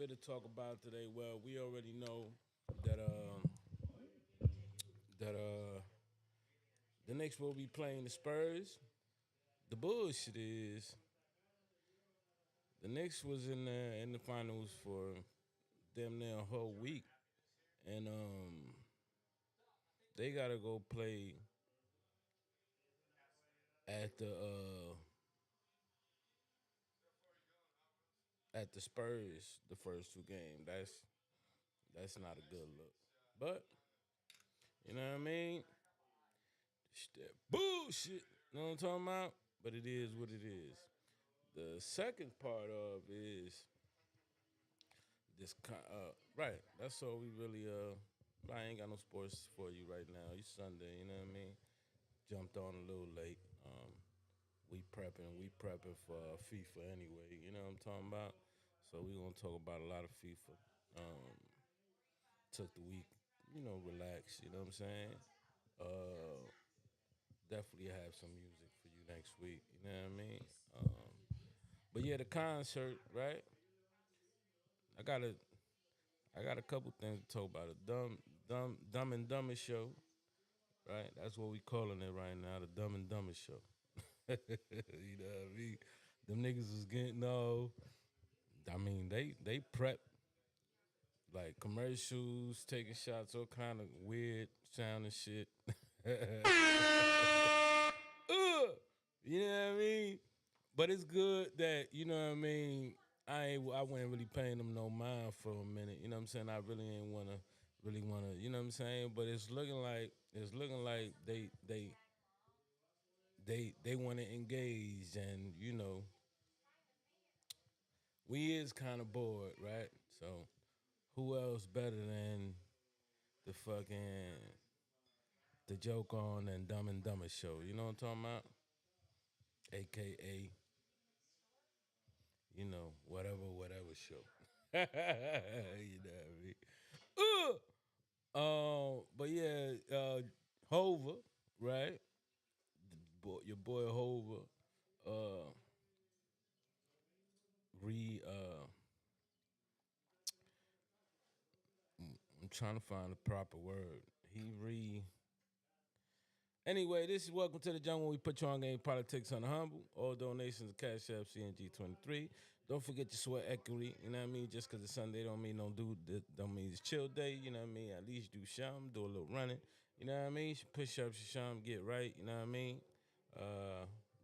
bit to talk about today. Well, we already know that that the Knicks will be playing the Spurs. The bullshit is the Knicks was in the finals for damn near a whole week, and they gotta go play at the Spurs the first two games. That's not a good look. But you know what I mean? It's that bullshit. You know what I'm talking about? But it is what it is. The second part of is this. Right. That's all we really. I ain't got no sports for you right now. It's Sunday. You know what I mean? Jumped on a little late. We prepping for FIFA anyway. You know what I'm talking about? So we gonna talk about a lot of FIFA. Took the week, relax. You know what I'm saying? Uh, Definitely have some music for you next week. You know what I mean? But yeah, the concert, right? I got a I got a couple things to talk about. A dumb and dumbest show, right? That's what we calling it right now, the dumb and dumbest show. You know what I mean? Them niggas was getting no. I mean, they prep like commercials, taking shots, all kind of weird sounding shit. You know what I mean? But it's good that, you know what I mean, I wasn't really paying them no mind for a minute. You know what I'm saying? I really ain't wanna, you know what I'm saying? But it's looking like they wanna engage, and we is kinda bored, right? So who else better than the fucking the joke on and Dumb and Dumbest show? You know what I'm talking about? AKA, whatever show. You know what I mean? But yeah, Hova, right? Your boy Hova, uh, re. I'm trying to find the proper word. He re. Anyway, this is Welcome to the Jungle. We put you on game politics on the humble. All donations to Cash App CNG23. Don't forget your sweat equity. You know what I mean? Just because it's Sunday don't mean don't mean it's chill day. You know what I mean? At least do something, do a little running. You know what I mean? Push ups, some get right. You know what I mean?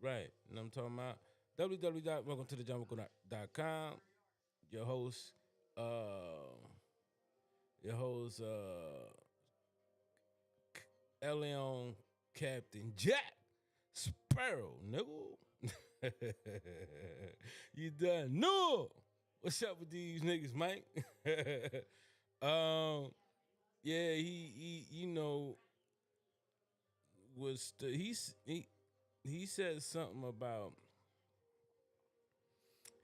Right. You know what I'm talking about? www.welcometothejungle.com. Your host, uh, your host, Leon Captain Jack Sparrow, nigga. You done know. What's up with these niggas, Mike? Yeah, he was he said something about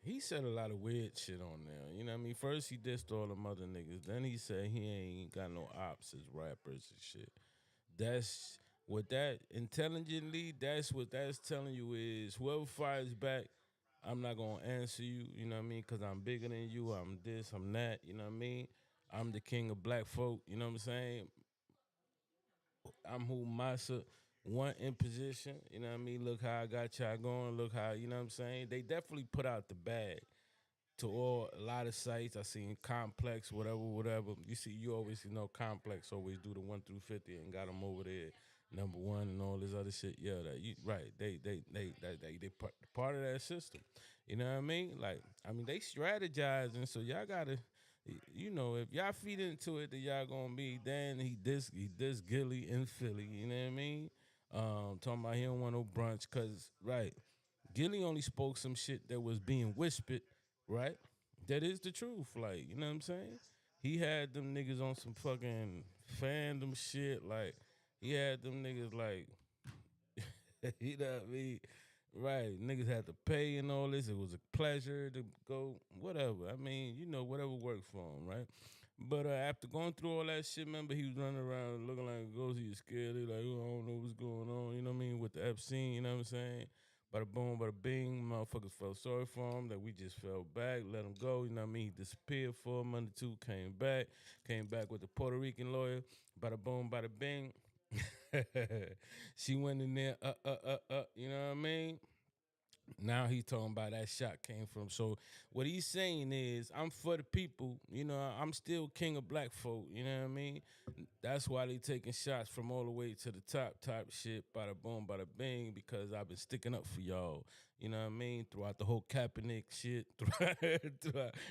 he said a lot of weird shit on there. You know what I mean? First he dissed all them other niggas. Then he said he ain't got no ops as rappers and shit. That's what that intelligently, that's what that's telling you is whoever fires back, I'm not gonna answer you, you know what I mean? Cause I'm bigger than you, I'm this, I'm that, you know what I mean? I'm the king of black folk, you know what I'm saying? I'm who Massa want in position, you know what I mean? Look how I got y'all going, look how, you know what I'm saying? They definitely put out the bag to a lot of sites. I seen Complex, whatever. You always Complex always do the 1 through 50 and got them over there number one and all this other shit. Yeah, that you right. They part of that system. You know what I mean? Like, I mean, they strategizing. So y'all gotta, if y'all feed into it, then y'all gonna be. Then he this Gilly in Philly. You know what I mean? Talking about he don't want no brunch, cause right. Gilly only spoke some shit that was being whispered, right? That is the truth. Like, you know what I'm saying? He had them niggas on some fucking fandom shit. Like, he had them niggas like, you know what I mean? Right. Niggas had to pay and all this. It was a pleasure to go, whatever. I mean, whatever worked for him, right? But after going through all that shit, remember he was running around looking like a ghost. He was scared. He like, oh, I don't know what's going on. You know what I mean? With the Epstein, you know what I'm saying? Bada boom, bada bing. Motherfuckers felt sorry for him. That we just fell back, let him go. You know what I mean? He disappeared for a month or two, came back with the Puerto Rican lawyer. Bada boom, bada bing. She went in there, you know what I mean? Now he's talking about that shot came from. So what he's saying is, I'm for the people. You know, I'm still king of black folk. You know what I mean? That's why they taking shots from all the way to the top type shit. Bada boom, bada bing. Because I've been sticking up for y'all. You know what I mean? Throughout the whole Kaepernick shit.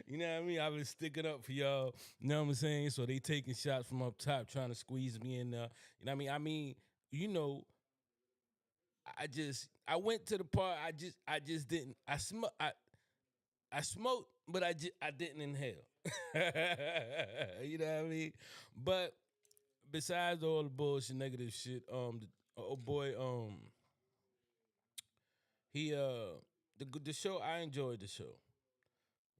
You know what I mean? I've been sticking up for y'all. You know what I'm saying? So they taking shots from up top, trying to squeeze me in there. You know what I mean? You know, I went to the park. I just didn't. I smoked, but I didn't inhale. You know what I mean? But besides all the bullshit, negative shit, oh boy, he the show, I enjoyed the show.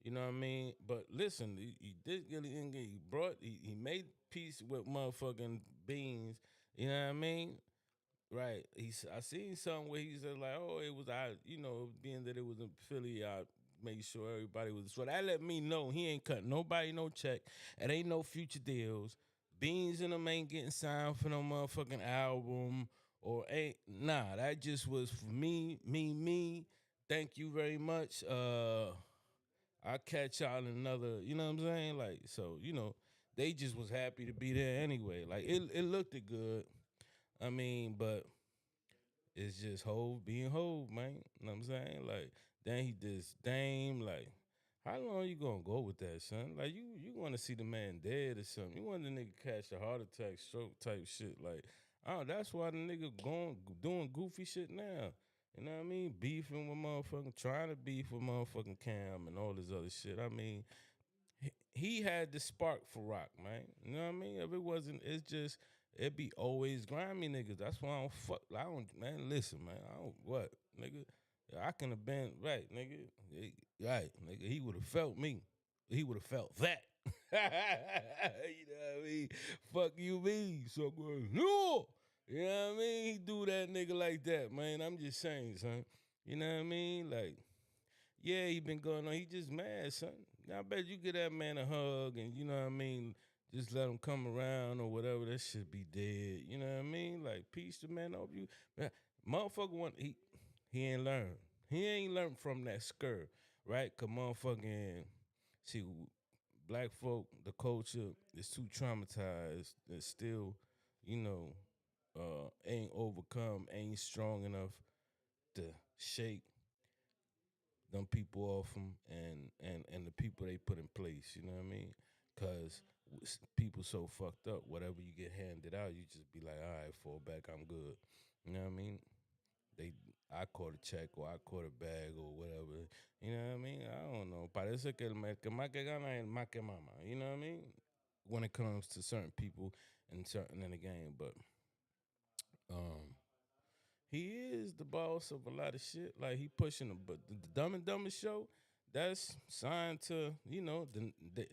You know what I mean? But listen, he did get he made peace with motherfucking beans. You know what I mean? Right. I seen something where he said like, oh, it was I, being that it was in Philly, I made sure everybody was. So that let me know he ain't cutting nobody no check. It ain't no future deals. Beans and them ain't getting signed for no motherfucking album or ain't nah. That just was for me. Thank you very much. I'll catch y'all in another. You know what I'm saying? Like so, they just was happy to be there anyway. Like it looked it good. I mean, but it's just Hove being Hove, man. You know what I'm saying? Like, then he did Dame. Like, how long you gonna go with that, son? Like, you want to see the man dead or something? You want the nigga catch a heart attack, stroke type shit? Like, oh, that's why the nigga going doing goofy shit now. You know what I mean? Beefing with motherfucking, trying to beef with motherfucking Cam and all this other shit. I mean, he had the spark for rock, man. You know what I mean? If it wasn't, it's just it be always grimy niggas. That's why I don't fuck. I don't, man. Listen, man. I don't what, nigga. I can have been right, nigga. Right, nigga. He would have felt me. He would have felt that. You know what I mean? Fuck you, me. So good. No. You know what I mean? He do that nigga like that, man. I'm just saying, son. You know what I mean? Like. Yeah, he been going on. He just mad, son. I bet you get that man a hug and you know what I mean. Just let him come around or whatever. That shit be dead. You know what I mean? Like peace the man over you. Man, motherfucker want he ain't learned. He ain't learned from that skirt, right? Cause motherfucking see black folk, the culture is too traumatized. It's still, you know, ain't overcome, ain't strong enough to shake them people off them and the people they put in place. You know what I mean? Because people so fucked up. Whatever you get handed out, you just be like, all right, fall back. I'm good. You know what I mean? They, I caught a check or I caught a bag or whatever. You know what I mean? I don't know. Parece que más que gana es más que mama. You know what I mean? When it comes to certain people and certain in the game, but um, he is the boss of a lot of shit. Like he pushing them, but the Dumb and Dumbest show, that's signed to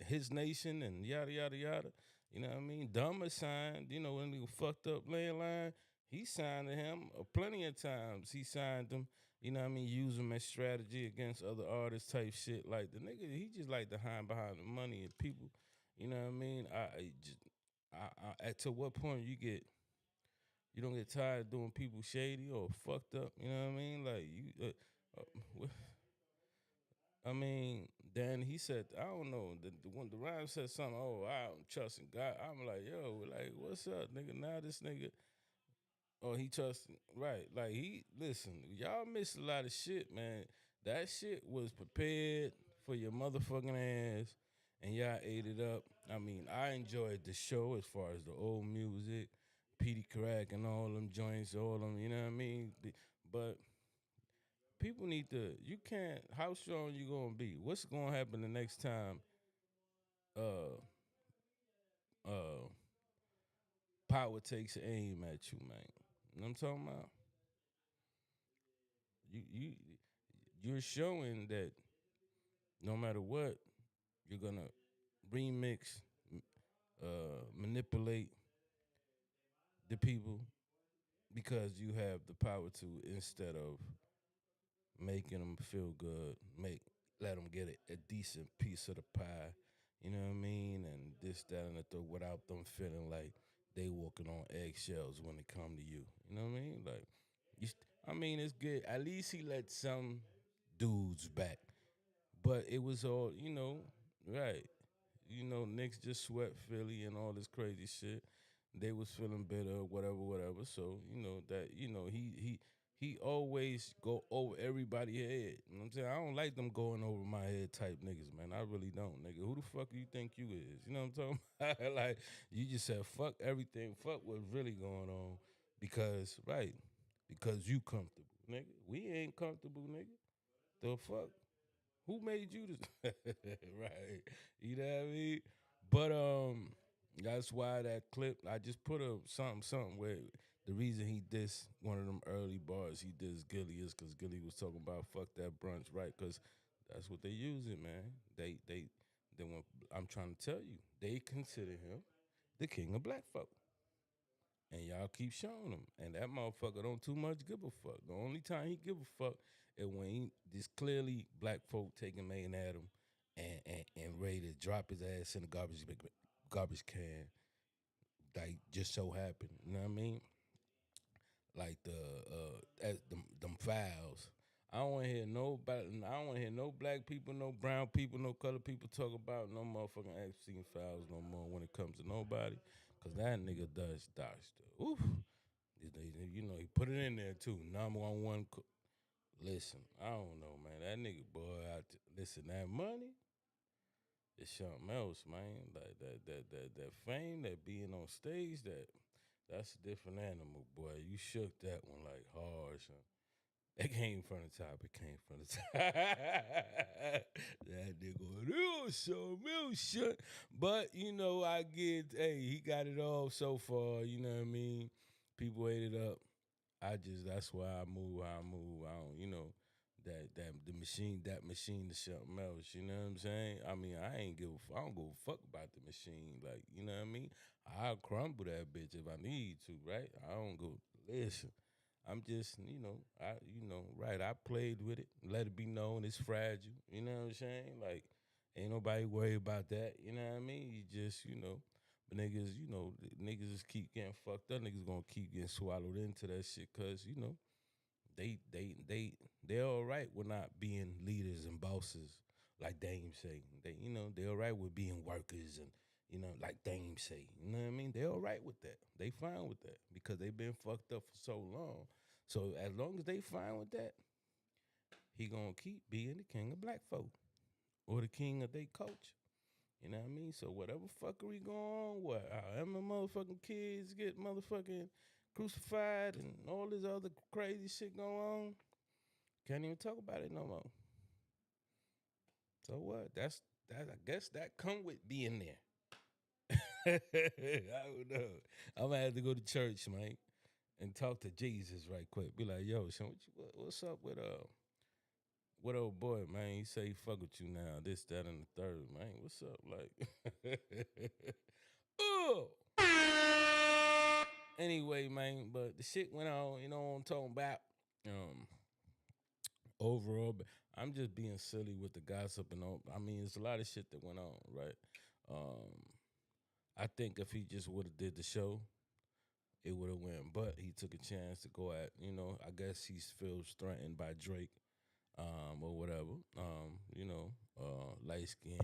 his nation and yada yada yada. You know what I mean? Dumb is signed. You know when he fucked up landline, he signed to him plenty of times. He signed them. You know what I mean? Use them as strategy against other artists type shit. Like the nigga, he just like to hide behind the money and people. You know what I mean? At to what point you don't get tired of doing people shady or fucked up. You know what I mean? Like you, I mean, then he said, I don't know. When the rhyme said something, oh, I'm trusting God. I'm like, yo, like, what's up, nigga? Now this nigga, oh, he trusting, right? Like listen, y'all missed a lot of shit, man. That shit was prepared for your motherfucking ass, and y'all ate it up. I mean, I enjoyed the show as far as the old music, Petey Crack and all them joints, all them, you know what I mean? But people need to, you can't, how strong you gonna be? What's gonna happen the next time uh uh power takes aim at you, man? You know what I'm talking about? You you're showing that no matter what, you're gonna remix, manipulate the people because you have the power to instead of making them feel good, let them get a decent piece of the pie. You know what I mean? And this, that, and the third, without them feeling like they walking on eggshells when they come to you. You know what I mean? Like, I mean, it's good. At least he let some dudes back, but it was all right. Knicks just swept Philly and all this crazy shit. They was feeling bitter, whatever, whatever. So that he always go over everybody's head. You know what I'm saying? I don't like them going over my head type niggas, man. I really don't, nigga. Who the fuck do you think you is? You know what I'm talking about? Like you just said, fuck everything, fuck what's really going on, because you comfortable, nigga. We ain't comfortable, nigga. The fuck? Who made you this? Right. You know what I mean? But that's why that clip I just put up something where the reason he dissed one of them early bars he dissed Gilly is because Gilly was talking about fuck that brunch, right? Because that's what they using, man. They want. I'm trying to tell you, they consider him the king of black folk. And y'all keep showing him. And that motherfucker don't too much give a fuck. The only time he give a fuck is when this clearly black folk taking aim at him and ready to drop his ass in the garbage can. Like just so happened. You know what I mean? Like as them files. I don't want to hear nobody. I don't want to hear no black people, no brown people, no colored people talk about no motherfucking Epstein files no more when it comes to nobody. Cause that nigga does dodge the oof. He put it in there too. 911. Listen, I don't know, man. That nigga boy listen, that money is something else, man. Like that fame, that being on stage, that's a different animal, boy. You shook that one like hard, son. It came from the top. It came from the top. That nigga, you so shit. But I get. Hey, he got it all so far. You know what I mean? People ate it up. That's why I move how I move. I don't. That machine is something else. You know what I'm saying? I mean, I don't give a fuck about the machine. Like, you know what I mean? I'll crumble that bitch if I need to, right? I don't go listen. I'm just, right. I played with it. Let it be known it's fragile. You know what I'm saying? Like, ain't nobody worried about that. You know what I mean? You just, but niggas, niggas just keep getting fucked up. Niggas gonna keep getting swallowed into that shit because, they're all right with not being leaders and bosses, like Dame say. They're all right with being workers and like Dame say. You know what I mean? They're all right with that. They fine with that because they've been fucked up for so long. So as long as they fine with that, he gonna keep being the king of black folk or the king of their culture. You know what I mean? So whatever fuckery going on, however motherfucking kids get motherfucking crucified and all this other crazy shit going on, can't even talk about it no more. So what? That's that. I guess that come with being there. I don't know. I'm gonna have to go to church, man, and talk to Jesus right quick. Be like, yo, son, what's up with old boy, man? He say he fuck with you now. This, that, and the third, man. What's up, like? Oh. Anyway, man, but the shit went on. You know what I'm talking about? Um, overall, but I'm just being silly with the gossip and all. I mean, there's a lot of shit that went on, right? Um, I think if he just would have did the show, it would have went. But he took a chance to go at, I guess he feels threatened by Drake, or whatever. Light skin,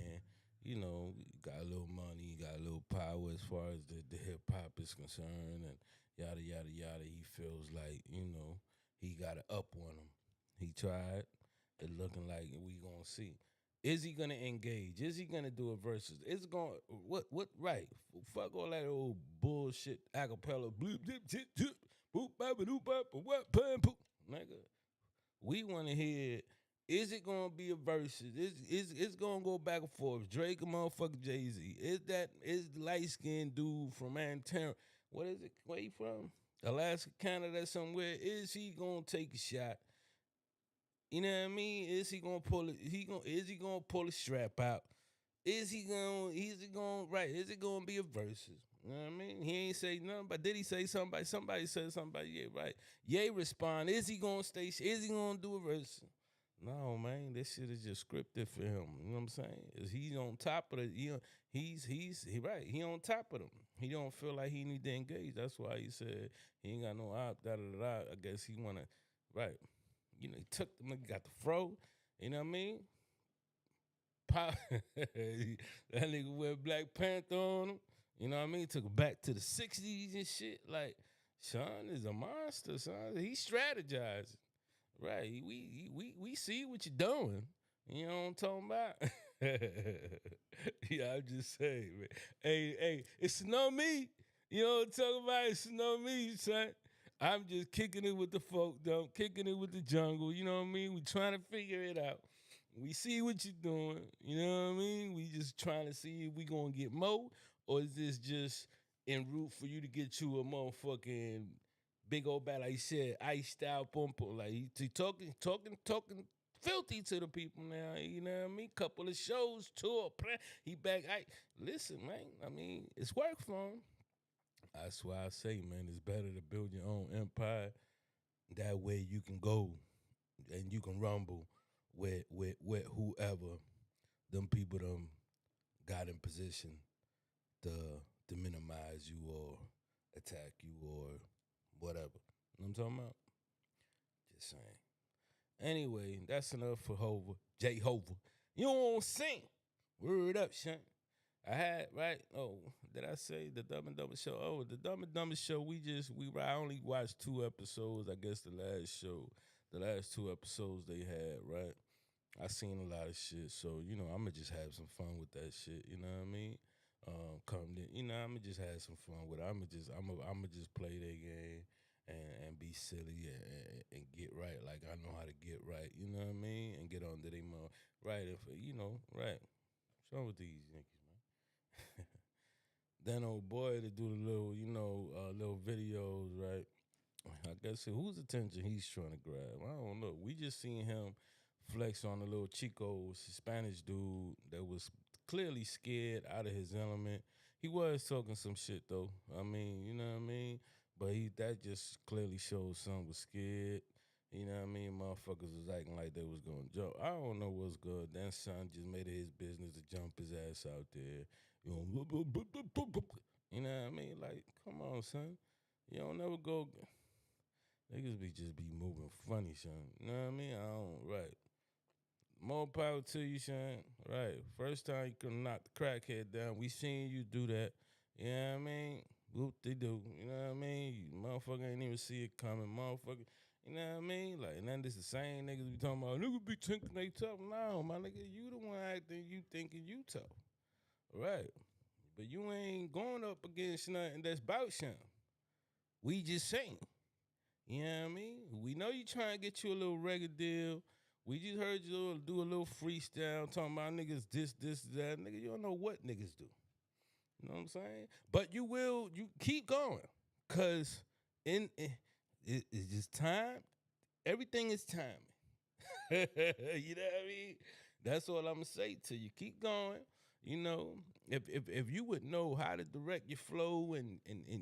got a little money, got a little power as far as the hip hop is concerned, and yada yada yada. He feels like he got it up on him. He tried. It looking like we gonna see. Is he gonna engage? Is he gonna do a versus? Is it going what right? Fuck all that old bullshit acapella bloop dip tip tip boop bop doop bop what pam poop. Nigga, we wanna hear, is it gonna be a versus? It's gonna go back and forth. Drake and motherfucker Jay-Z. Is the light skinned dude from Antenna? What is it? Where he from? Alaska, Canada, somewhere. Is he gonna take a shot? You know what I mean? Is he gonna pull it? Is he gonna pull a strap out? Is he gonna right? Is it gonna be a versus? You know what I mean? He ain't say nothing, but did he say somebody? Somebody said somebody, yeah, right. Ye respond, is he gonna stay? Is he gonna do a versus? No, man, this shit is just scripted for him. You know what I'm saying? He's on top of the, he right. He on top of them. He don't feel like he need to engage. That's why he said he ain't got no op. Da da da. Da. I guess he wanna, right? You know, he took them. Nigga got the fro. You know what I mean? Pop. that nigga wear Black Panther on him. You know what I mean? Took it back to the '60s and shit. Like Sean is a monster, son. He strategized. Right. We see what you're doing. You know what I'm talking about? yeah, I'm just saying, man. Hey, it's no me. You know what I'm talking about? It's no me, son. I'm just kicking it with the folk, though. Kicking it with the jungle. You know what I mean? We trying to figure it out. We see what you're doing. You know what I mean? We just trying to see if we gonna get more, or is this just en route for you to get you a motherfucking big old bad, like he said, ice style pum pum. Like he talking filthy to the people now. You know what I mean? Couple of shows, tour, he back. Listen, man. I mean, it's work for him. That's why I say, man, it's better to build your own empire. That way you can go and you can rumble with whoever them people them got in position to to minimize you or attack you or whatever. You know what I'm talking about? Just saying. Anyway, that's enough for Hova. J Hova. You don't want to sing. Word up, son. I had, right? Oh, did I say the Dumb and Dumber show? Oh, the Dumb and Dumber show, I only watched 2 episodes, I guess the last show. The last 2 episodes they had, right? I seen a lot of shit, so I'ma just have some fun with that shit. You know what I mean? Come in, I'ma just have some fun with it. I'ma just play their game and be silly and get right. Like I know how to get right. You know what I mean? And get on to their mouth. Right? If right. What's wrong with these niggas, man? Then old boy to do the little, little videos, right? I guess whose attention he's trying to grab. I don't know. We just seen him flex on the little Chico Spanish dude that was clearly scared out of his element. He was talking some shit though. I mean, you know what I mean? But that just clearly shows son was scared. You know what I mean? Motherfuckers was acting like they was gonna jump. I don't know what's good. Then son just made it his business to jump his ass out there. You know what I mean? Like, come on, son. You don't never go. Niggas just be moving funny, son. You know what I mean? I don't, right. More power to you, son. Right. First time you can knock the crackhead down, we seen you do that. You know what I mean? Whoop they do. You know what I mean? You motherfucker ain't even see it coming, motherfucker. You know what I mean? Like, and then this the same niggas be talking about, niggas be thinking they tough. No, my nigga, you the one acting you thinking you tough. Right. But you ain't going up against nothing that's about something. We just saying. You know what I mean? We know you trying to get you a little record deal. We just heard you do a little freestyle talking about niggas this, that. Nigga, you don't know what niggas do. You know what I'm saying? But you keep going. Cause it's just time. Everything is timing. you know what I mean? That's all I'm gonna say to you. Keep going. You know, if you would know how to direct your flow and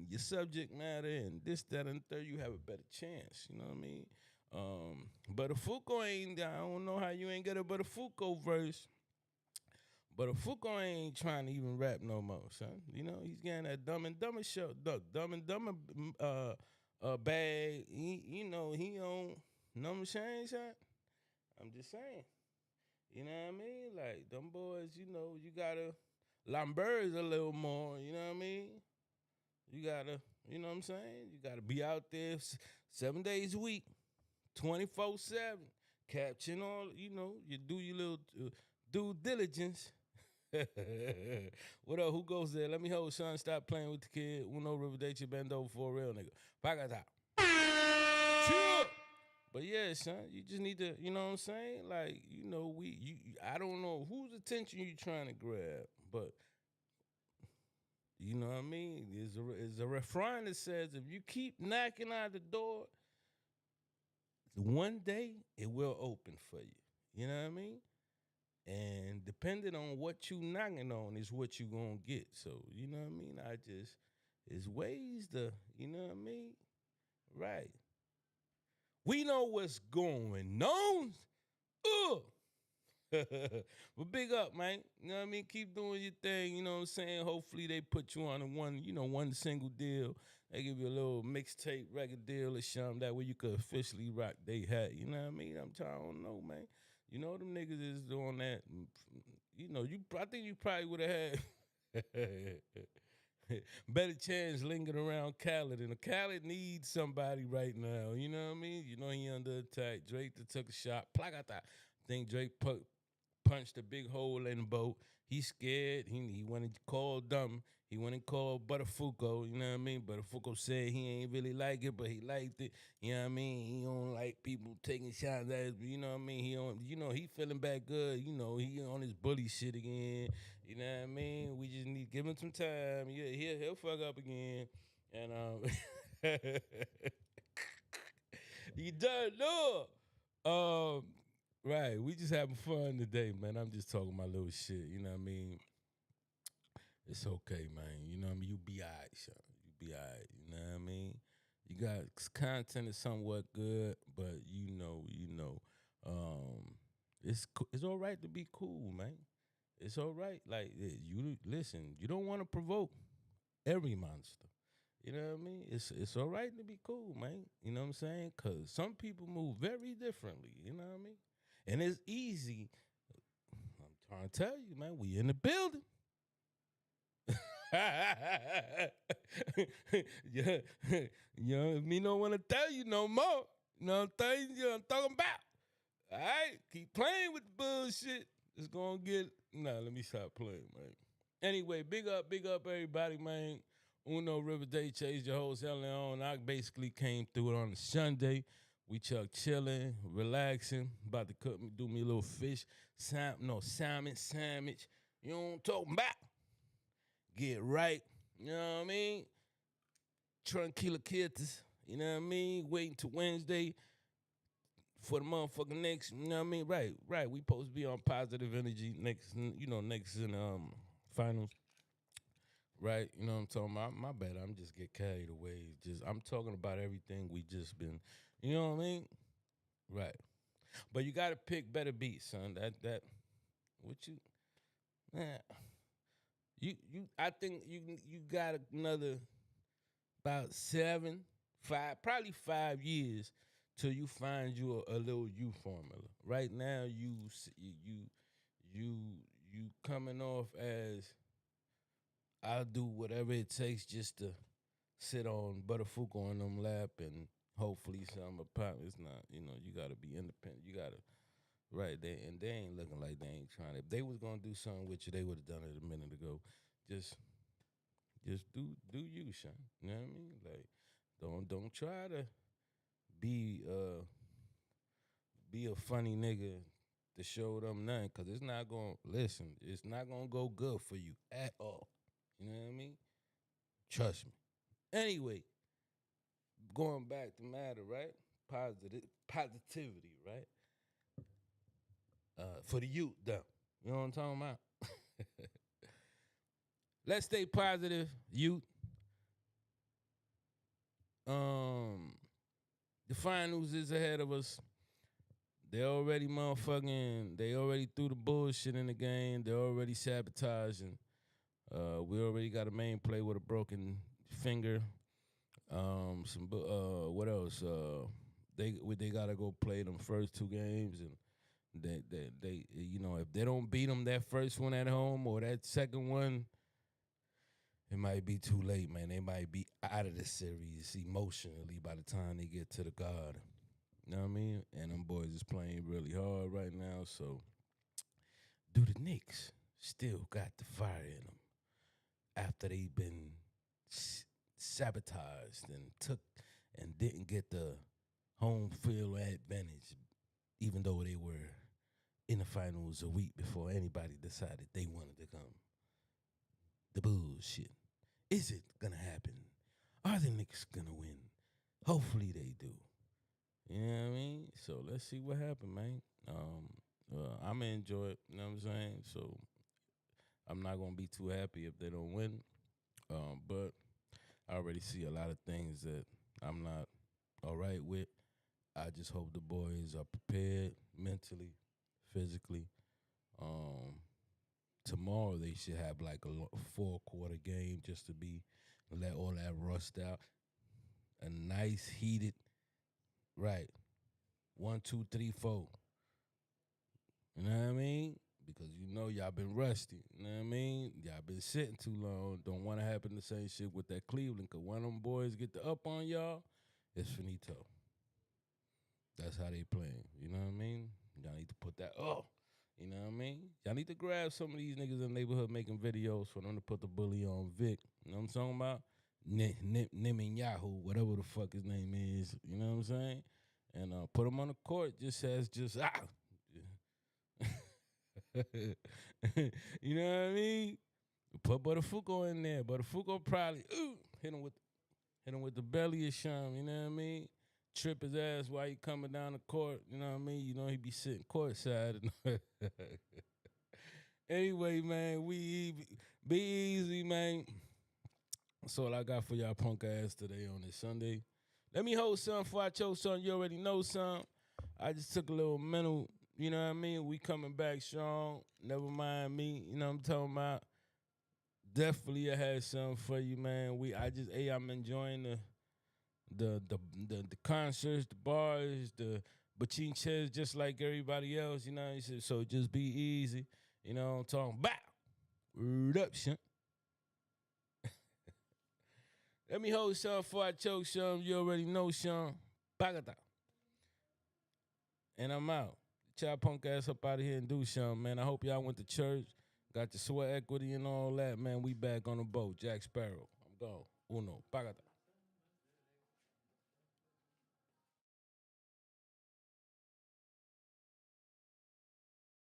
your subject matter and this, that, and third, you have a better chance. You know what I mean? But a Fuko ain't, I don't know how you ain't get it, but a Fuko verse. But a Fuko ain't trying to even rap no more, son. You know, he's getting that Dumb and Dumber show, Dumb and Dumber bag. He on number change, son. I'm just saying. You know what I mean? Like, them boys, you gotta Lambert's a little more, you know what I mean? You gotta, you know what I'm saying? You gotta be out there 7 days a week, 24/7, capturing all, you do your little due diligence. What up? Who goes there? Let me hold son. Stop playing with the kid. Uno River Date you bend over for a real nigga. Bagata. Chill. But yeah, son, you just need to, you know what I'm saying? Like, I don't know whose attention you trying to grab, but you know what I mean? There's a refrain that says if you keep knocking out the door, one day it will open for you. You know what I mean? And depending on what you knocking on is what you gonna get. So, you know what I mean? It's ways to, you know what I mean? Right. We know what's going on. Ugh. But big up, man. You know what I mean? Keep doing your thing. You know what I'm saying? Hopefully they put you on a one single deal. They give you a little mixtape record deal or something. That way you could officially rock they hat. You know what I mean? I don't know, man. You know them niggas is doing that. You know, I think you probably would have had better chance lingering around Khaled. And Khaled needs somebody right now. You know what I mean? You know he under attack. Drake took a shot. Plagata. I think Drake punched a big hole in the boat. He's scared. He went and called dumb. He went and called Butterfuco. You know what I mean? Butterfuco said he ain't really like it, but he liked it. You know what I mean? He don't like people taking shots at him. You know what I mean? He don't. You know he feeling back good. You know he on his bully shit again. You know what I mean? We just need give him some time. Yeah, he'll fuck up again. And you done know. Right, we just having fun today, man. I'm just talking my little shit. You know what I mean? It's okay, man. You know what I mean? You be alright, son. You be alright. You know what I mean? You got content is somewhat good, but it's all right to be cool, man. It's all right. Like you listen, you don't want to provoke every monster. You know what I mean? It's all right to be cool, man. You know what I'm saying? Cause some people move very differently. You know what I mean? And it's easy. I'm trying to tell you, man. We in the building. Yeah, you know, me don't want to tell you no more. You know what I'm talking about. All right, keep playing with the bullshit. It's gonna get. Nah, let me stop playing, man. Anyway, big up, everybody, man. Uno River Day changed your whole selling on. I basically came through it on a Sunday. We chuck chilling, relaxing, about to do me a little fish, salmon sandwich. You know what I'm talking about? Get right. You know what I mean? Tranquila Kitties. You know what I mean? Waiting till Wednesday for the motherfucking next. You know what I mean? Right. We supposed to be on positive energy next in finals. Right? You know what I'm talking about? My bad. I'm just get carried away. I'm talking about everything we just been. You know what I mean? Right. But you gotta pick better beats, son. That what you man. I think you got another about 5 years till you find you a little you formula. Right now, you you coming off as I'll do whatever it takes just to sit on Butterfuco on them lap and hopefully some pop. It's not, you gotta be independent. You gotta right there, and they ain't looking like they ain't trying. If they was gonna do something with you, they would have done it a minute ago. Just just do you, Sean. You know what I mean? Like don't try to be be a funny nigga to show them nothing, cause it's not gonna listen. It's not gonna go good for you at all. You know what I mean? Trust me. Anyway, going back to matter, right? Positivity, right? For the youth, though. You know what I'm talking about? Let's stay positive, youth. Um, the finals is ahead of us. They already threw the bullshit in the game. They're already sabotaging. We already got a main play with a broken finger. What else? They gotta go play them first two games, and if they don't beat them that first one at home or that second one, it might be too late, man. They might be out of the series emotionally by the time they get to the Garden. You know what I mean? And them boys is playing really hard right now. So, do the Knicks still got the fire in them after they've been sabotaged and took and didn't get the home field advantage, even though they were in the finals a week before anybody decided they wanted to come? The bullshit. Is it gonna happen? Are the Knicks gonna win? Hopefully they do. You know what I mean? So let's see what happens, man. I'm gonna enjoy it. You know what I'm saying? So I'm not gonna be too happy if they don't win. But I already see a lot of things that I'm not all right with. I just hope the boys are prepared mentally physically. Tomorrow they should have like a 4-quarter game just to be let all that rust out. A nice heated, right? 1, 2, 3, 4. You know what I mean? Because you know y'all been rusty. You know what I mean? Y'all been sitting too long. Don't want to happen the same shit with that Cleveland. Because one of them boys get the up on y'all, it's finito. That's how they playing. You know what I mean? Y'all need to put that up. You know what I mean? Y'all need to grab some of these niggas in the neighborhood making videos for them to put the bully on Vic. You know what I'm talking about? Netanyahu, whatever the fuck his name is. You know what I'm saying? And put him on the court just as you know what I mean? Put Buttafuoco in there. Buttafuoco probably hit him with the belly of Sham, you know what I mean? Trip his ass while he coming down the court, you know what I mean? You know he be sitting courtside. Anyway, man, be easy, man. That's all I got for y'all punk ass today on this Sunday. Let me hold something before I choke something. You already know something. I just took a little mental, you know what I mean? We coming back strong. Never mind me, you know what I'm talking about? Definitely I had something for you, man. I'm enjoying the concerts, the bars, the bachinches, just like everybody else, you know. So just be easy, you know what I'm talking about. Word up, son. Let me hold some before I choke some. You already know, Sean. Bagata. And I'm out. Y'all punk ass up out of here and do something, man. I hope y'all went to church, got your sweat equity and all that, man. We back on the boat. Jack Sparrow. I'm gone. Uno. Bagata.